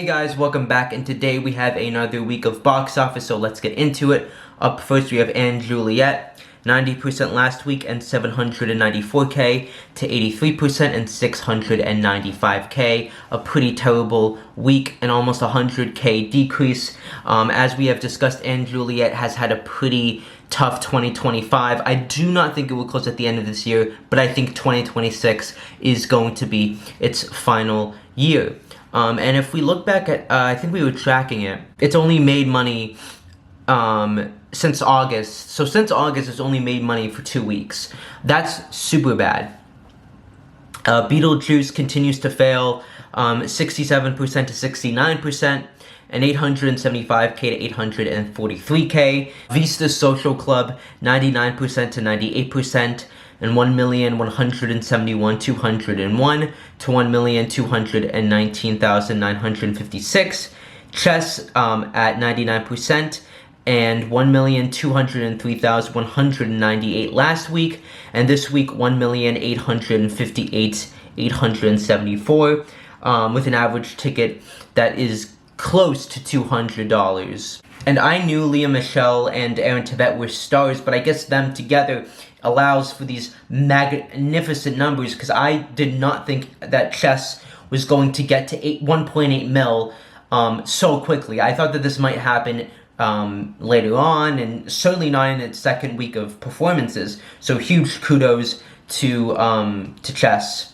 Hey guys, welcome back, and today we have another week of box office, so let's get into it. Up first we have & Juliet, 90% last week and 794k to 83% and 695k. A pretty terrible week and almost 100k decrease. As we have discussed, & Juliet has had a pretty tough 2025. I do not think it will close at the end of this year, but I think 2026 is going to be its final year. And if we look back at, I think we were tracking it, it's only made money since August. So since August, it's only made money for 2 weeks. That's super bad. Beetlejuice continues to fail, 67% to 69%, and 875k to 843k. Vista's Social Club, 99% to 98%, and 1,171,201 to 1,219,956. Chess at 99%, and 1,203,198 last week, and this week 1,858,874, with an average ticket that is close to $200. And I knew Leah Michele and Aaron Tveit were stars, but I guess them together allows for these magnificent numbers, because I did not think that Chess was going to get to 1.8 mil so quickly. I thought that this might happen later on, and certainly not in its second week of performances. So huge kudos to Chess.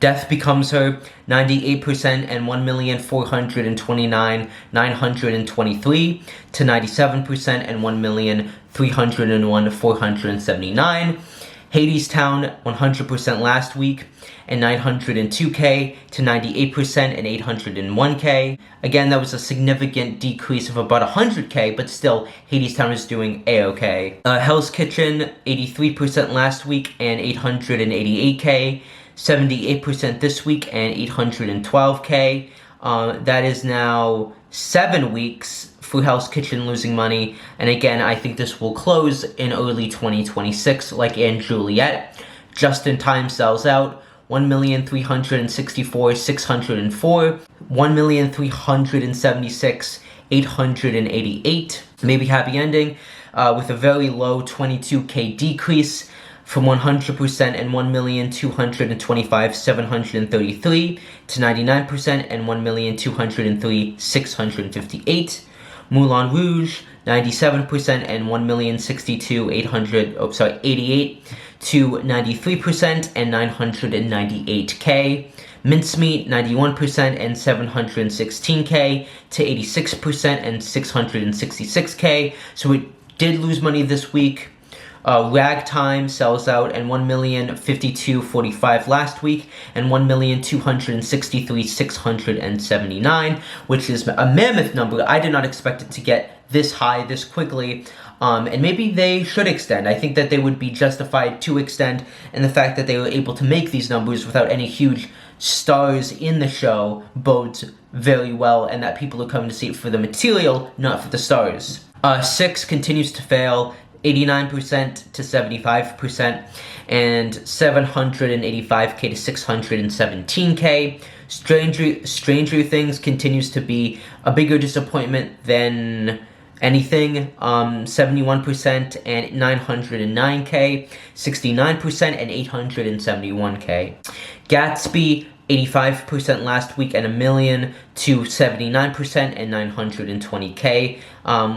Death Becomes Her, 98% and 1,429,923 to 97% and 1,301,479. Hadestown, 100% last week, and 902k to 98% and 801k. Again, that was a significant decrease of about 100k, but still, Hadestown is doing a-okay. Hell's Kitchen, 83% last week and 888k. 78% this week and 812k. That is now 7 weeks for Hell's Kitchen losing money. And again, I think this will close in early 2026, like & Juliet. Just in Time sells out. 1,364,604, 1,376,888. Maybe Happy Ending, with a very low 22k decrease from 100% and 1,225,733 to 99% and 1,203,658. Moulin Rouge, 97% and 1,062,88 to 93% and 998k. Mincemeat, 91% and 716k to 86% and 666k. So it did lose money this week. Ragtime sells out, and 1,052,045 last week, and 1,263,679, which is a mammoth number. I did not expect it to get this high this quickly, and maybe they should extend. I think that they would be justified to extend, and the fact that they were able to make these numbers without any huge stars in the show bodes very well, and that people are coming to see it for the material, not for the stars. Six continues to fail, 89% to 75%, and 785k to 617k. Stranger Things continues to be a bigger disappointment than anything. 71% and 909k, 69% and 871k. Gatsby, 85% last week and 1 million to 79% and 920k,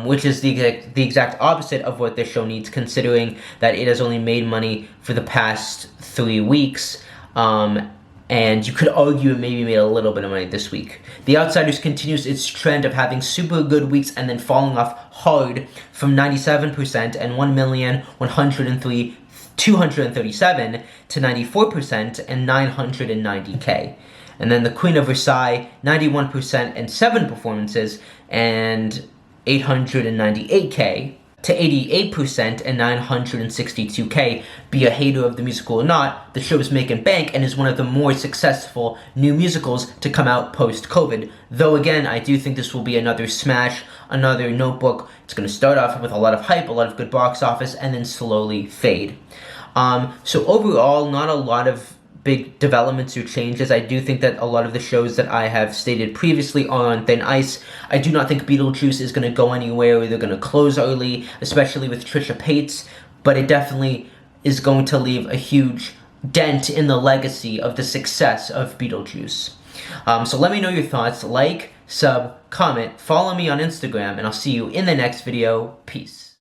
which is the exact opposite of what this show needs, considering that it has only made money for the past 3 weeks. And you could argue it maybe made a little bit of money this week. The Outsiders continues its trend of having super good weeks and then falling off hard from 97% and 1,103,237 to 94% and 990k. And then the Queen of Versailles, 91% and 7 performances and 898k to 88% and 962k. Be a hater of the musical or not, the show is making bank and is one of the more successful new musicals to come out post-COVID. Though again, I do think this will be another smash, another Notebook. It's going to start off with a lot of hype, a lot of good box office, and then slowly fade. So overall, not a lot of big developments or changes. I do think that a lot of the shows that I have stated previously are on thin ice. I do not think Beetlejuice is going to go anywhere, or they're going to close early, especially with Trisha Paytas, but it definitely is going to leave a huge dent in the legacy of the success of Beetlejuice. So let me know your thoughts. Like, sub, comment, follow me on Instagram, and I'll see you in the next video. Peace.